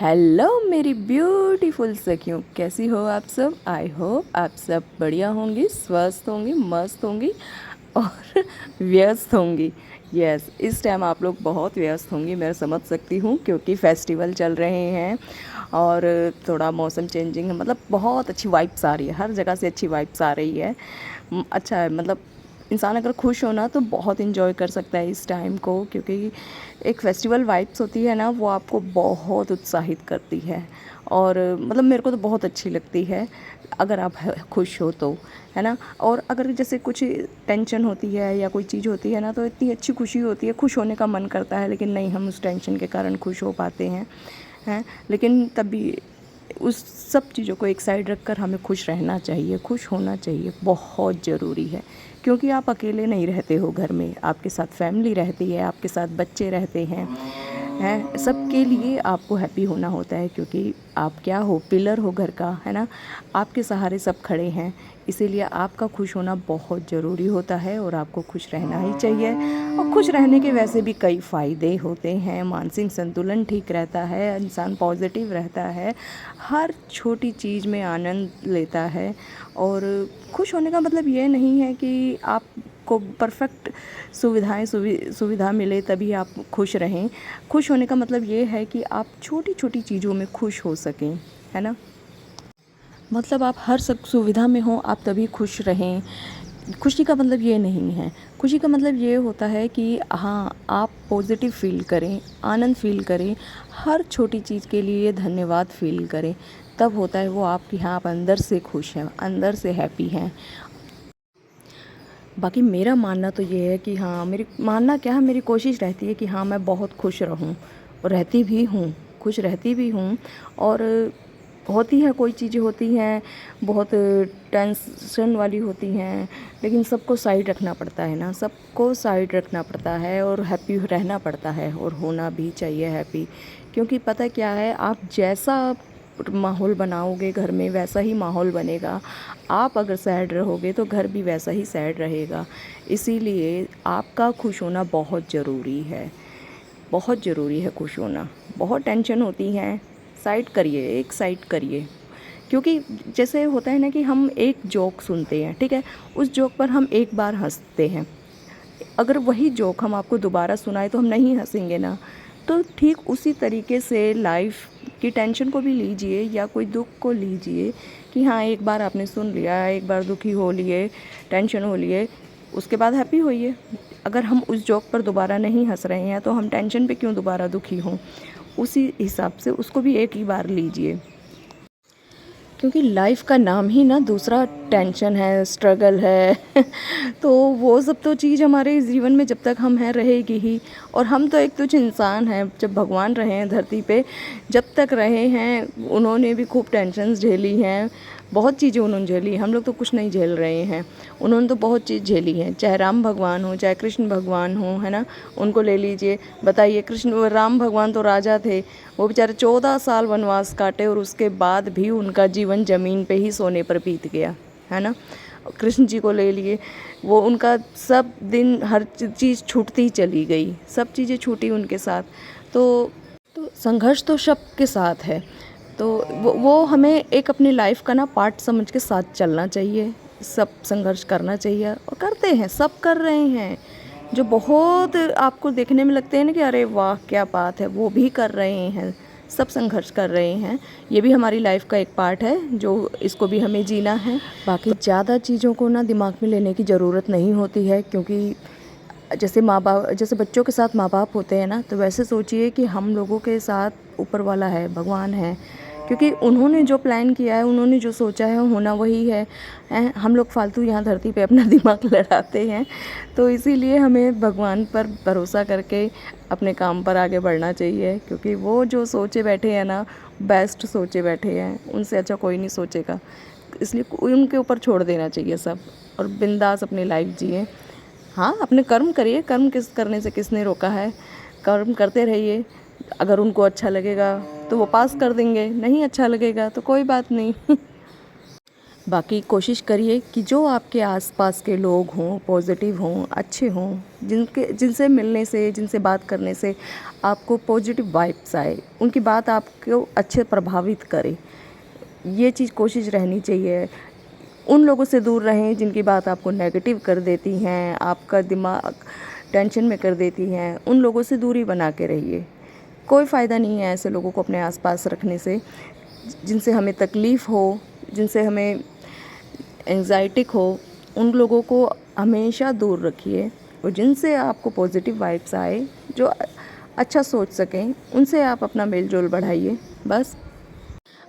Hello मेरी beautiful सखियों, कैसी हो आप सब। आई होप आप सब बढ़िया होंगी, स्वस्थ होंगी, मस्त होंगी और व्यस्त होंगी। यस, इस टाइम आप लोग बहुत व्यस्त होंगी, मैं समझ सकती हूँ, क्योंकि फेस्टिवल चल रहे हैं और थोड़ा मौसम चेंजिंग है। मतलब बहुत अच्छी वाइब्स आ रही है, हर जगह से अच्छी वाइब्स आ रही है। अच्छा है, मतलब इंसान अगर खुश हो ना तो बहुत इन्जॉय कर सकता है इस टाइम को, क्योंकि एक फेस्टिवल वाइब्स होती है ना, वो आपको बहुत उत्साहित करती है। और मतलब मेरे को तो बहुत अच्छी लगती है अगर आप खुश हो तो, है ना। और अगर जैसे कुछ टेंशन होती है या कोई चीज़ होती है ना, तो इतनी अच्छी खुशी होती है, खुश होने का मन करता है, लेकिन नहीं हम उस टेंशन के कारण खुश हो पाते हैं। लेकिन तब भी उस सब चीज़ों को एक साइड रख कर हमें खुश रहना चाहिए, खुश होना चाहिए, बहुत ज़रूरी है। क्योंकि आप अकेले नहीं रहते हो घर में, आपके साथ फैमिली रहती है, आपके साथ बच्चे रहते हैं सबके लिए आपको हैप्पी होना होता है, क्योंकि आप क्या हो, पिलर हो घर का, है ना। आपके सहारे सब खड़े हैं, इसीलिए आपका खुश होना बहुत ज़रूरी होता है और आपको खुश रहना ही चाहिए। और खुश रहने के वैसे भी कई फ़ायदे होते हैं, मानसिक संतुलन ठीक रहता है, इंसान पॉजिटिव रहता है, हर छोटी चीज़ में आनंद लेता है। और खुश होने का मतलब ये नहीं है कि आपको परफेक्ट सुविधा मिले तभी आप खुश रहें। खुश होने का मतलब ये है कि आप छोटी छोटी चीज़ों में खुश हो सकें, है ना। मतलब आप हर सुविधा में हो आप तभी खुश रहें। खुशी का मतलब ये नहीं है, खुशी का मतलब ये होता है कि हाँ, आप पॉजिटिव फ़ील करें, आनंद फ़ील करें, हर छोटी चीज़ के लिए धन्यवाद फ़ील करें, तब होता है वो आपकी, हाँ, आप अंदर से खुश हैं, अंदर से हैप्पी हैं। बाकी मेरा मानना तो ये है कि हाँ, मेरी मानना क्या है, मेरी कोशिश रहती है कि हाँ मैं बहुत खुश रहूँ, और रहती भी हूँ, खुश रहती भी हूँ। और होती हैं कोई चीज़ें होती हैं बहुत टेंशन वाली होती हैं, लेकिन सबको साइड रखना पड़ता है ना, सबको साइड रखना पड़ता है और हैप्पी रहना पड़ता है, और होना भी चाहिए हैप्पी। क्योंकि पता क्या है, आप जैसा माहौल बनाओगे घर में वैसा ही माहौल बनेगा। आप अगर सैड रहोगे तो घर भी वैसा ही सैड रहेगा। इसीलिए आपका खुश होना बहुत ज़रूरी है, बहुत ज़रूरी है खुश होना। बहुत टेंशन होती हैं, साइड करिए, एक साइड करिए। क्योंकि जैसे होता है ना कि हम एक जोक सुनते हैं, ठीक है, उस जोक पर हम एक बार हंसते हैं, अगर वही जोक हम आपको दोबारा सुनाए तो हम नहीं हंसेंगे ना। तो ठीक उसी तरीके से लाइफ की टेंशन को भी लीजिए या कोई दुख को लीजिए कि हाँ, एक बार आपने सुन लिया, एक बार दुखी हो लिए, टेंशन हो लिए, उसके बाद हैप्पी होइए। अगर हम उस जोक पर दोबारा नहीं हंस रहे हैं तो हम टेंशन पे क्यों दोबारा दुखी हों। उसी हिसाब से उसको भी एक ही बार लीजिए, क्योंकि लाइफ का नाम ही ना दूसरा टेंशन है, स्ट्रगल है तो वो सब तो चीज़ हमारे जीवन में जब तक हम हैं रहेगी ही। और हम तो एक तुच्छ इंसान हैं, जब भगवान रहे हैं धरती पे, जब तक रहे हैं उन्होंने भी खूब टेंशन्स झेली हैं, बहुत चीज़ें उन्होंने झेली। हम लोग तो कुछ नहीं झेल रहे हैं, उन्होंने तो बहुत चीज़ झेली है। चाहे राम भगवान हो, चाहे कृष्ण भगवान हो, है ना, उनको ले लीजिए। बताइए, कृष्ण राम भगवान तो राजा थे, वो बेचारे 14 साल वनवास काटे और उसके बाद भी उनका जीवन ज़मीन पे ही सोने पर बीत गया, है ना। कृष्ण जी को ले लिए, वो उनका सब दिन हर चीज़ छूटती चली गई, सब चीज़ें छूटी उनके साथ। तो संघर्ष तो सबके साथ है, तो वो हमें एक अपनी लाइफ का ना पार्ट समझ के साथ चलना चाहिए। सब संघर्ष करना चाहिए और करते हैं, सब कर रहे हैं। जो बहुत आपको देखने में लगते हैं ना कि अरे वाह क्या बात है, वो भी कर रहे हैं, सब संघर्ष कर रहे हैं। ये भी हमारी लाइफ का एक पार्ट है, जो इसको भी हमें जीना है। बाकी ज़्यादा चीज़ों को ना दिमाग में लेने की ज़रूरत नहीं होती है, क्योंकि जैसे माँ बाप, जैसे बच्चों के साथ माँ बाप होते हैं ना, तो वैसे सोचिए कि हम लोगों के साथ ऊपर वाला है, भगवान है। क्योंकि उन्होंने जो प्लान किया है, उन्होंने जो सोचा है, होना वही है। हम लोग फालतू यहाँ धरती पे अपना दिमाग लड़ाते हैं। तो इसीलिए हमें भगवान पर भरोसा करके अपने काम पर आगे बढ़ना चाहिए, क्योंकि वो जो सोचे बैठे हैं ना, बेस्ट सोचे बैठे हैं, उनसे अच्छा कोई नहीं सोचेगा। इसलिए उनके ऊपर छोड़ देना चाहिए सब, और बिंदास अपनी लाइफ जिए। हाँ, अपने कर्म करिए, कर्म किस करने से किसने रोका है, कर्म करते रहिए। अगर उनको अच्छा लगेगा तो वो पास कर देंगे, नहीं अच्छा लगेगा तो कोई बात नहीं बाकी कोशिश करिए कि जो आपके आसपास के लोग हों पॉजिटिव हों, अच्छे हों, जिनसे मिलने से, जिनसे बात करने से आपको पॉजिटिव वाइब्स आए, उनकी बात आपको अच्छे प्रभावित करे, ये चीज़ कोशिश रहनी चाहिए। उन लोगों से दूर रहें जिनकी बात आपको नेगेटिव कर देती हैं, आपका दिमाग टेंशन में कर देती हैं। उन लोगों से दूरी बना के रहिए। कोई फ़ायदा नहीं है ऐसे लोगों को अपने आसपास रखने से। जिनसे हमें तकलीफ़ हो, जिनसे हमें एंग्जाइटिक हो, उन लोगों को हमेशा दूर रखिए। और जिनसे आपको पॉजिटिव वाइब्स आए, जो अच्छा सोच सकें, उनसे आप अपना मेल जोल बढ़ाइए बस।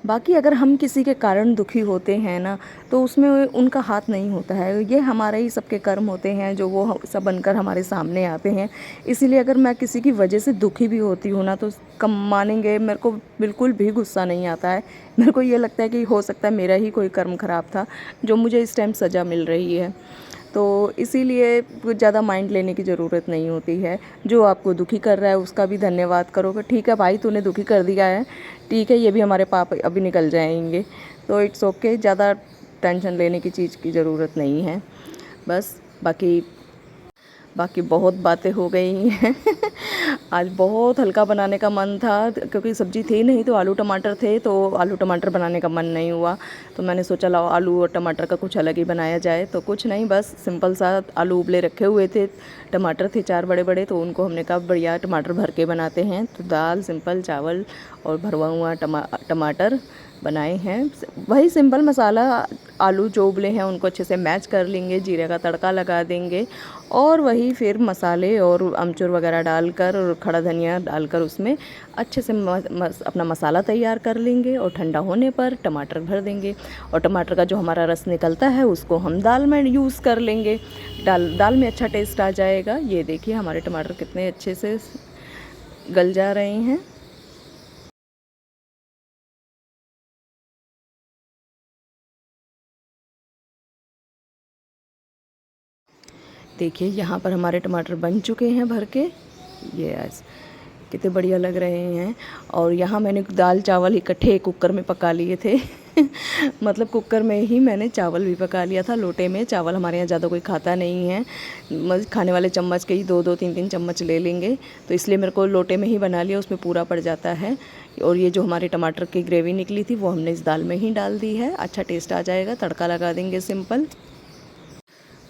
बाकी अगर हम किसी के कारण दुखी होते हैं ना, तो उसमें उनका हाथ नहीं होता है। ये हमारे ही सबके कर्म होते हैं जो वो सब बनकर हमारे सामने आते हैं। इसीलिए अगर मैं किसी की वजह से दुखी भी होती हूँ ना, तो कम मानेंगे, मेरे को बिल्कुल भी गुस्सा नहीं आता है। मेरे को ये लगता है कि हो सकता है मेरा ही कोई कर्म ख़राब था जो मुझे इस टाइम सज़ा मिल रही है। तो इसीलिए कुछ ज़्यादा माइंड लेने की ज़रूरत नहीं होती है। जो आपको दुखी कर रहा है उसका भी धन्यवाद करो कि ठीक है भाई, तूने दुखी कर दिया है, ठीक है, ये भी हमारे पाप अभी निकल जाएंगे। तो इट्स ओके, ज़्यादा टेंशन लेने की चीज़ की ज़रूरत नहीं है बस। बाकी बहुत बातें हो गई हैं। आज बहुत हल्का बनाने का मन था क्योंकि सब्ज़ी थी नहीं, तो आलू टमाटर थे, तो आलू टमाटर बनाने का मन नहीं हुआ। तो मैंने सोचा लाओ आलू और टमाटर का कुछ अलग ही बनाया जाए। तो कुछ नहीं, बस सिंपल सा आलू उबले रखे हुए थे, टमाटर थे 4 बड़े बड़े, तो उनको हमने कहा बढ़िया टमाटर भर के बनाते हैं। तो दाल, सिंपल चावल और भरवा हुआ टमाटर बनाए हैं। वही सिंपल मसाला, आलू जो उबले हैं उनको अच्छे से मैच कर लेंगे, जीरे का तड़का लगा देंगे और वही फिर मसाले और अमचूर वगैरह डालकर और खड़ा धनिया डालकर उसमें अच्छे से अपना मसाला तैयार कर लेंगे। और ठंडा होने पर टमाटर भर देंगे और टमाटर का जो हमारा रस निकलता है उसको हम दाल में यूज़ कर लेंगे। दाल में अच्छा टेस्ट आ जाएगा। ये देखिए हमारे टमाटर कितने अच्छे से गल जा रहे हैं। देखिए यहाँ पर हमारे टमाटर बन चुके हैं भर के। ये कितने बढ़िया लग रहे हैं। और यहाँ मैंने दाल चावल इकट्ठे कुकर में पका लिए थे। मतलब कुकर में ही मैंने चावल भी पका लिया था, लोटे में। चावल हमारे यहाँ ज़्यादा कोई खाता नहीं है, खाने वाले चम्मच के ही 2-2 3-3 चम्मच ले लेंगे, तो इसलिए मेरे को लोटे में ही बना लिया, उसमें पूरा पड़ जाता है। और ये जो हमारे टमाटर की ग्रेवी निकली थी वो हमने इस दाल में ही डाल दी है। अच्छा टेस्ट आ जाएगा। तड़का लगा देंगे सिंपल।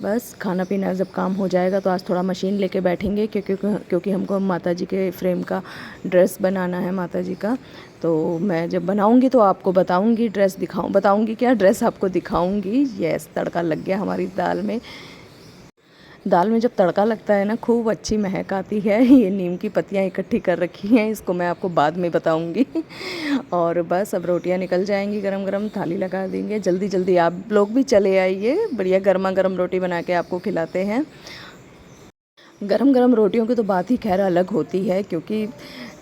बस खाना पीना जब काम हो जाएगा तो आज थोड़ा मशीन लेके बैठेंगे क्योंकि हमको माता जी के फ्रेम का ड्रेस बनाना है माता जी का। तो मैं जब बनाऊंगी तो आपको बताऊंगी, बताऊंगी क्या, ड्रेस आपको दिखाऊंगी। यस, तड़का लग गया हमारी दाल में। दाल में जब तड़का लगता है ना, खूब अच्छी महक आती है। ये नीम की पत्तियाँ इकट्ठी कर रखी हैं, इसको मैं आपको बाद में बताऊंगी। और बस अब रोटियां निकल जाएंगी गरम गरम, थाली लगा देंगे। जल्दी जल्दी आप लोग भी चले आइए, बढ़िया गर्मा गर्म रोटी बना के आपको खिलाते हैं। गरम गरम रोटियों की तो बात ही खैर अलग होती है, क्योंकि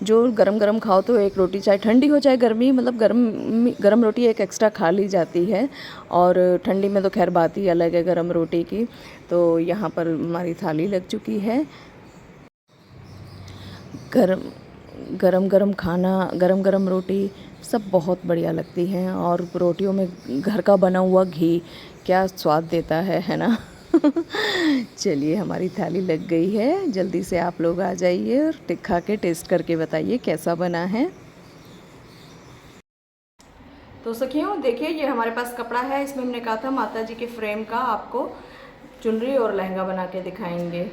जो गरम गरम खाओ तो एक रोटी चाहे ठंडी हो चाहे गर्मी, मतलब गरम रोटी एक एक्स्ट्रा खा ली जाती है। और ठंडी में तो खैर बात ही अलग है गरम रोटी की। तो यहाँ पर हमारी थाली लग चुकी है। गरम गरम गरम खाना, गरम गरम रोटी सब बहुत बढ़िया लगती हैं। और रोटियों में घर का बना हुआ घी क्या स्वाद देता है ना। चलिए हमारी थाली लग गई है। जल्दी से आप लोग आ जाइए और खा के टेस्ट करके बताइए कैसा बना है। तो सखियों देखिए, ये हमारे पास कपड़ा है, इसमें हमने कहा था माता जी के फ्रेम का आपको चुनरी और लहंगा बना के दिखाएंगे।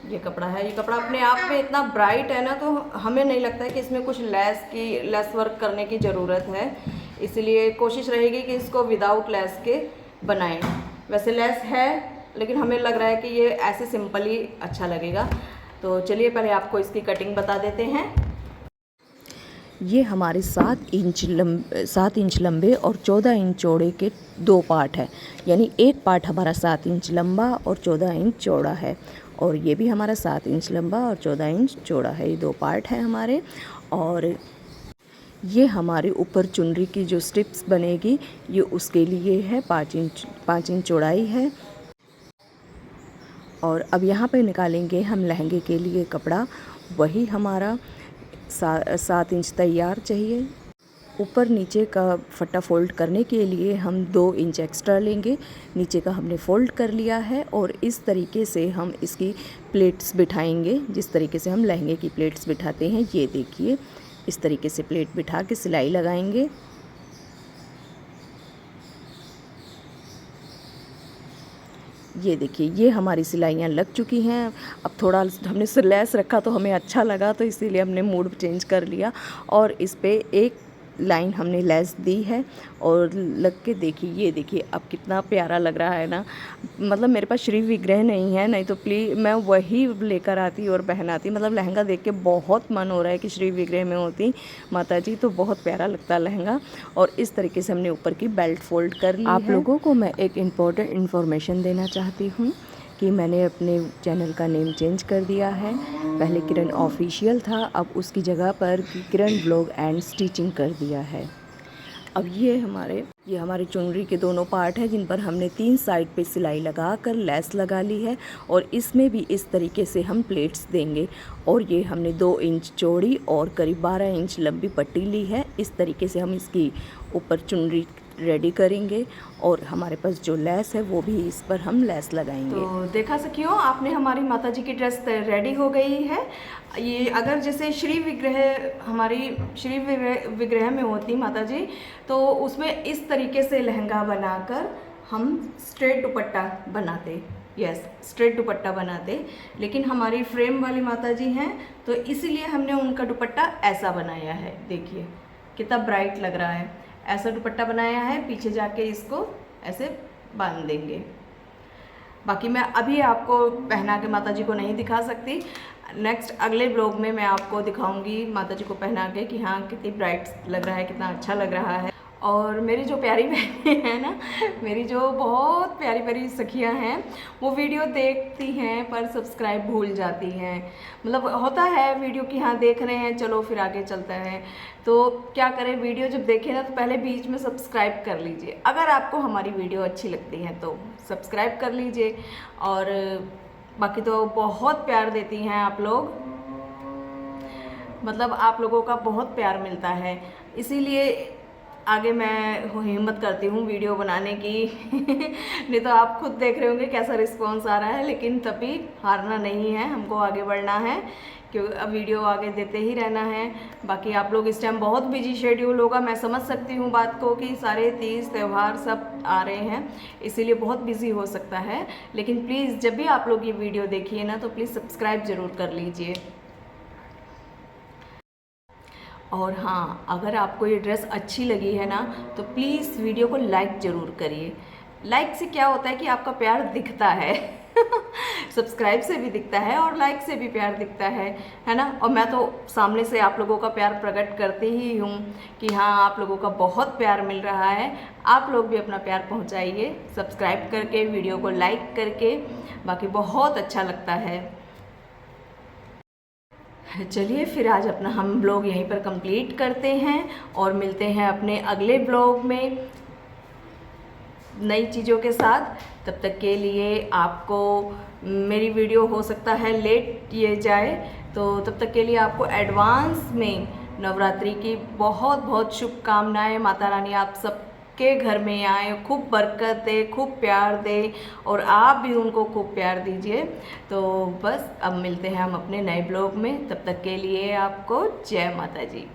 ये कपड़ा है, ये कपड़ा अपने आप में इतना ब्राइट है ना, तो हमें नहीं लगता है कि इसमें कुछ लेस वर्क करने की ज़रूरत है। इसलिए कोशिश रहेगी कि इसको विदाउट लेस के बनाएं। वैसे लेस है लेकिन हमें लग रहा है कि ये ऐसे सिंपल ही अच्छा लगेगा। तो चलिए पहले आपको इसकी कटिंग बता देते हैं। ये हमारे 7 इंच लंबे और 14 इंच चौड़े के 2 पार्ट है। यानी एक पार्ट हमारा 7 इंच लंबा और 14 इंच चौड़ा है, और ये भी हमारा 7 इंच लंबा और 14 इंच चौड़ा है। ये 2 पार्ट हैं हमारे। और ये हमारे ऊपर चुनरी की जो स्ट्रिप्स बनेगी, ये उसके लिए है 5 इंच चौड़ाई है। और अब यहाँ पे निकालेंगे हम लहंगे के लिए कपड़ा। वही हमारा 7 इंच तैयार चाहिए। ऊपर नीचे का फट्टा फ़ोल्ड करने के लिए हम 2 इंच एक्स्ट्रा लेंगे। नीचे का हमने फ़ोल्ड कर लिया है और इस तरीके से हम इसकी प्लेट्स बिठाएंगे, जिस तरीके से हम लहंगे की प्लेट्स बिठाते हैं। ये देखिए, इस तरीके से प्लेट बिठा के सिलाई लगाएंगे। ये देखिए, ये हमारी सिलाइयाँ लग चुकी हैं। अब थोड़ा हमने लेस रखा तो हमें अच्छा लगा, तो इसीलिए हमने मूड चेंज कर लिया और इस पे एक लाइन हमने लेस दी है और लग के देखिए, ये देखिए अब कितना प्यारा लग रहा है ना। मतलब मेरे पास श्री विग्रह नहीं है, नहीं तो प्लीज़ मैं वही लेकर आती और पहनाती। मतलब लहंगा देख के बहुत मन हो रहा है कि श्री विग्रह में होती माता जी, तो बहुत प्यारा लगता लहंगा। और इस तरीके से हमने ऊपर की बेल्ट फोल्ड कर ली है। आप लोगों को मैं एक इम्पोर्टेंट इन्फॉर्मेशन देना चाहती हूँ कि मैंने अपने चैनल का नेम चेंज कर दिया है। पहले किरण ऑफिशियल था, अब उसकी जगह पर किरण ब्लॉग एंड स्टिचिंग कर दिया है। अब ये हमारे चुनरी के दोनों पार्ट हैं, जिन पर हमने 3 साइड पे सिलाई लगा कर लेस लगा ली है और इसमें भी इस तरीके से हम प्लेट्स देंगे। और ये हमने 2 इंच चौड़ी और करीब 12 इंच लंबी पट्टी ली है। इस तरीके से हम इसकी ऊपर चुनरी रेडी करेंगे और हमारे पास जो लेस है वो भी इस पर हम लेस लगाएंगे। तो देखा सखियो, आपने हमारी माता जी की ड्रेस रेडी हो गई है। ये अगर जैसे श्री विग्रह हमारी श्री विग्रह में होती माता जी, तो उसमें इस तरीके से लहंगा बनाकर हम स्ट्रेट दुपट्टा बनाते। यस, स्ट्रेट दुपट्टा बनाते। लेकिन हमारी फ्रेम वाली माता जी हैं, तो इसीलिए हमने उनका दुपट्टा ऐसा बनाया है। देखिए कितना ब्राइट लग रहा है। ऐसा दुपट्टा बनाया है, पीछे जाके इसको ऐसे बांध देंगे। बाकी मैं अभी आपको पहना के माता जी को नहीं दिखा सकती। नेक्स्ट अगले ब्लॉग में मैं आपको दिखाऊंगी माता जी को पहना के कि हाँ कितनी ब्राइट लग रहा है, कितना अच्छा लग रहा है। और मेरी जो प्यारी बहनें हैं ना, मेरी जो बहुत प्यारी प्यारी सखियां हैं, वो वीडियो देखती हैं पर सब्सक्राइब भूल जाती हैं। मतलब होता है वीडियो की हाँ देख रहे हैं, चलो फिर आगे चलता है। तो क्या करें, वीडियो जब देखें ना तो पहले बीच में सब्सक्राइब कर लीजिए। अगर आपको हमारी वीडियो अच्छी लगती है तो सब्सक्राइब कर लीजिए। और बाकी तो बहुत प्यार देती हैं आप लोग, मतलब आप लोगों का बहुत प्यार मिलता है, इसीलिए आगे मैं हिम्मत करती हूँ वीडियो बनाने की। नहीं तो आप खुद देख रहे होंगे कैसा रिस्पांस आ रहा है, लेकिन तभी हारना नहीं है, हमको आगे बढ़ना है, क्योंकि अब वीडियो आगे देते ही रहना है। बाकी आप लोग इस टाइम बहुत बिजी शेड्यूल होगा, मैं समझ सकती हूँ बात को कि सारे तीज त्यौहार सब आ रहे हैं, इसीलिए बहुत बिजी हो सकता है। लेकिन प्लीज़ जब भी आप लोग ये वीडियो देखिए ना, तो प्लीज़ सब्सक्राइब ज़रूर कर लीजिए। और हाँ, अगर आपको ये ड्रेस अच्छी लगी है ना, तो प्लीज़ वीडियो को लाइक ज़रूर करिए। लाइक से क्या होता है कि आपका प्यार दिखता है। सब्सक्राइब से भी दिखता है और लाइक से भी प्यार दिखता है ना। और मैं तो सामने से आप लोगों का प्यार प्रकट करती ही हूँ कि हाँ आप लोगों का बहुत प्यार मिल रहा है। आप लोग भी अपना प्यार पहुँचाइए सब्सक्राइब करके, वीडियो को लाइक करके। बाकी बहुत अच्छा लगता है। चलिए फिर आज अपना हम ब्लॉग यहीं पर कंप्लीट करते हैं और मिलते हैं अपने अगले ब्लॉग में नई चीज़ों के साथ। तब तक के लिए आपको मेरी वीडियो हो सकता है लेट ये जाए, तो तब तक के लिए आपको एडवांस में नवरात्रि की बहुत बहुत शुभकामनाएं। माता रानी आप सब के घर में आए, खूब बरकत दे, खूब प्यार दे और आप भी उनको खूब प्यार दीजिए। तो बस अब मिलते हैं हम अपने नए ब्लॉग में, तब तक के लिए आपको जय माता जी।